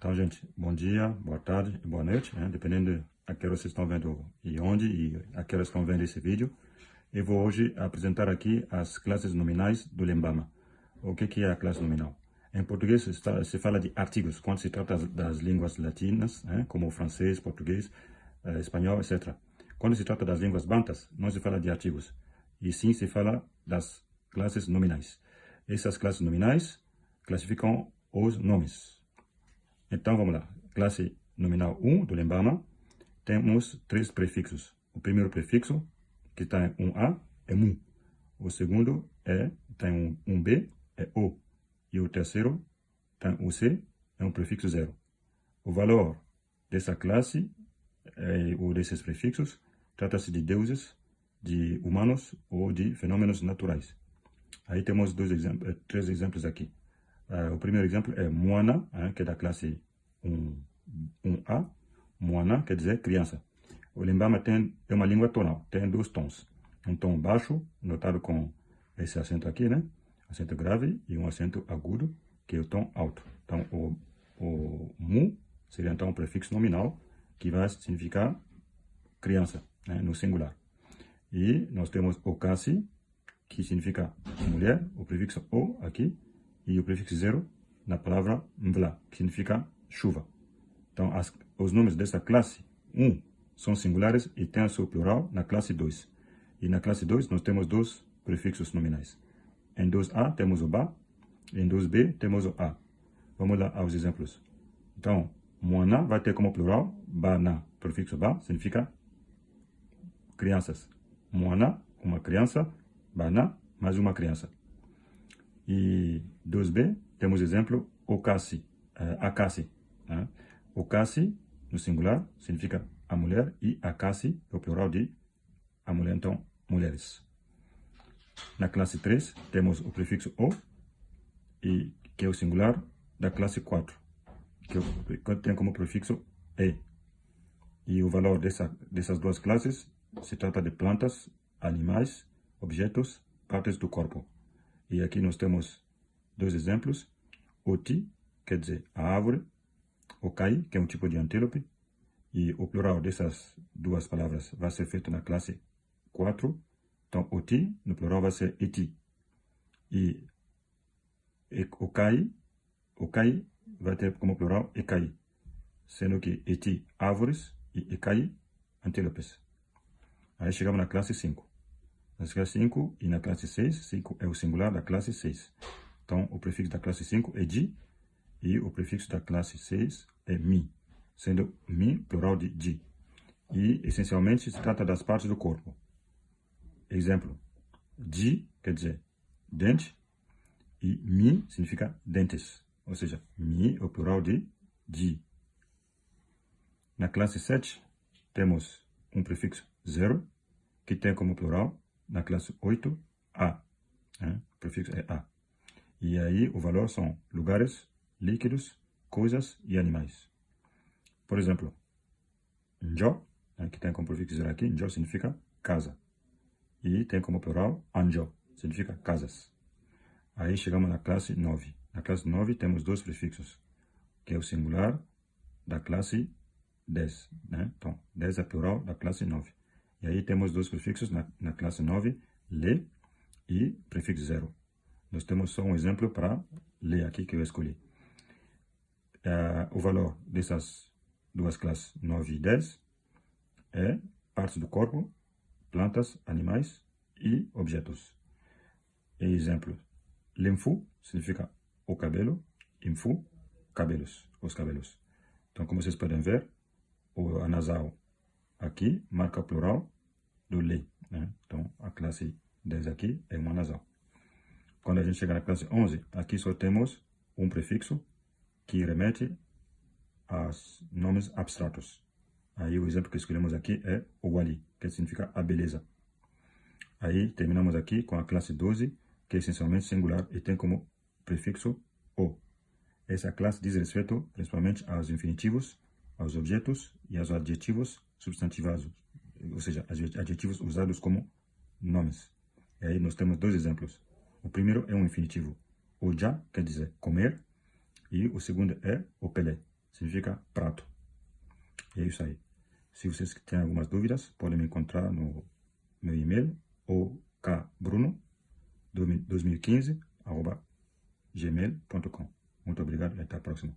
Então, gente, bom dia, boa tarde e boa noite, né? Dependendo a que hora vocês estão vendo e onde e a que hora estão vendo esse vídeo. Eu vou hoje apresentar aqui as classes nominais do Lembama. O que é a classe nominal? Em português se fala de artigos, quando se trata das línguas latinas, né? Como francês, português, espanhol, etc. Quando se trata das línguas bantas, não se fala de artigos, e sim se fala das classes nominais. Essas classes nominais classificam os nomes. Então, vamos lá. Classe nominal 1 do Lembama, temos 3 prefixos. O primeiro prefixo, que está em 1A, é mu. O segundo tem um B, é o. E o terceiro, tem um C, é um prefixo 0. O valor dessa classe, ou desses prefixos, trata-se de deuses, de humanos ou de fenômenos naturais. Aí temos 3 exemplos aqui. O primeiro exemplo é Moana, que é da classe 1A. Moana quer dizer criança. O Lembama é uma língua tonal, tem 2 tons. Um tom baixo, notado com esse acento aqui, né? Acento grave, e um acento agudo, que é o tom alto. Então, o mu seria então um prefixo nominal, que vai significar criança, né? No singular. E nós temos o kasi, que significa mulher, o prefixo o aqui, e o prefixo 0 na palavra mvla, que significa chuva. Então, os nomes dessa classe 1 são singulares e têm o seu plural na classe 2. E na classe 2 nós temos 2 prefixos nominais. Em 2A temos o ba, em 2B temos o a. Vamos lá aos exemplos. Então, moana vai ter como plural bana, prefixo ba, significa crianças. Moana, uma criança, bana, mais uma criança. E 2B, temos exemplo, okasi, akasi. Né? Okasi, no singular, significa a mulher, e akasi é o plural de a mulher, então, mulheres. Na classe 3, temos o prefixo o, que é o singular da classe 4, que tem como prefixo e. E o valor dessas 2 classes se trata de plantas, animais, objetos, partes do corpo. E aqui nós temos 2 exemplos. Oti, quer dizer a árvore. Okai, que é um tipo de antílope. E o plural dessas 2 palavras vai ser feito na classe 4. Então, oti, no plural, vai ser eti. E okai vai ter como plural ekai. Sendo que eti, árvores, e ekai, antílopes. Aí chegamos na classe 5. Na classe 5 e na classe 6, 5 é o singular da classe 6. Então, o prefixo da classe 5 é di, e o prefixo da classe 6 é mi, sendo mi plural de di. E, essencialmente, se trata das partes do corpo. Exemplo, di quer dizer dente, e mi significa dentes. Ou seja, mi é o plural de di. Na classe 7, temos um prefixo 0, que tem como plural, na classe 8, a. O prefixo é a. E aí o valor são lugares, líquidos, coisas e animais. Por exemplo, njo, que tem como prefixo 0 aqui, njo significa casa. E tem como plural anjo, significa casas. Aí chegamos na classe 9. Na classe 9 temos 2 prefixos, que é o singular da classe 10. Né? Então, 10 é plural da classe 9. E aí temos 2 prefixos na classe 9, le e prefixo 0. Nós temos só um exemplo para ler aqui que eu escolhi. O valor dessas 2 classes 9 e 10 é partes do corpo, plantas, animais e objetos. Exemplo, lemfu significa o cabelo, infu, cabelos, os cabelos. Então, como vocês podem ver, o anasal aqui marca o plural do le. Né? Então, a classe 10 aqui é uma nasal. Quando a gente chega na classe 11, aqui só temos um prefixo que remete a nomes abstratos. Aí o exemplo que escolhemos aqui é o wali, que significa a beleza. Aí terminamos aqui com a classe 12, que é essencialmente singular e tem como prefixo o. Essa classe diz respeito principalmente aos infinitivos, aos objetos e aos adjetivos substantivados, ou seja, adjetivos usados como nomes. E aí nós temos 2 exemplos. O primeiro é um infinitivo. Oja quer dizer comer, e o segundo é o pelé, significa prato. É isso aí. Se vocês têm algumas dúvidas, podem me encontrar no meu e-mail, ou kbruno2015@gmail.com. Muito obrigado e até a próxima.